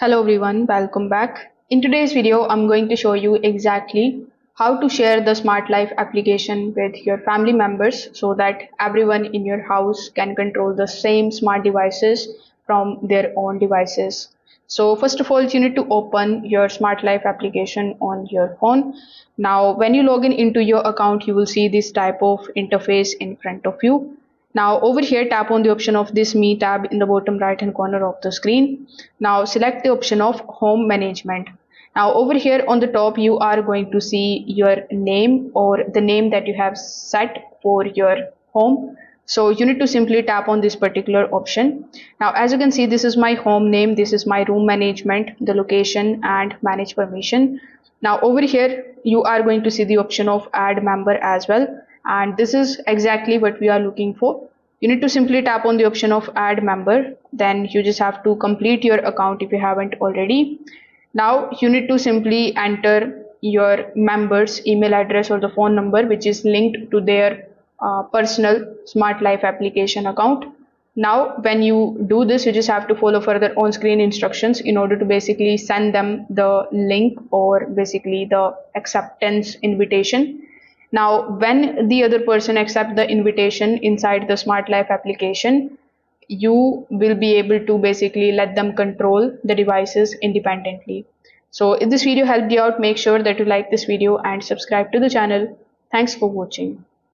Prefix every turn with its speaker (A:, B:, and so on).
A: Hello everyone, welcome back. In today's video, I'm going to show you exactly how to share the Smart Life application with your family members so that everyone in your house can control the same smart devices from their own devices. So first of all, you need to open your Smart Life application on your phone. Now, when you log in into your account, you will see this type of interface in front of you. Now over here, tap on the option of this Me tab in the bottom right hand corner of the screen. Now select the option of Home Management. Now over here on the top, you are going to see your name or the name that you have set for your home. So you need to simply tap on this particular option. Now as you can see, this is my home name, this is my room management, the location and manage permission. Now over here, you are going to see the option of add member as well, and this is exactly what we are looking for. You need to simply tap on the option of add member, then you just have to complete your account if you haven't already. Now you need to simply enter your member's email address or the phone number which is linked to their personal Smart Life application account. Now when you do this, you just have to follow further on screen instructions in order to basically send them the link or basically the acceptance invitation. Now when the other person accepts the invitation inside the Smart Life application, you will be able to basically let them control the devices independently. So if this video helped you out, make sure that you like this video and subscribe to the channel. Thanks for watching.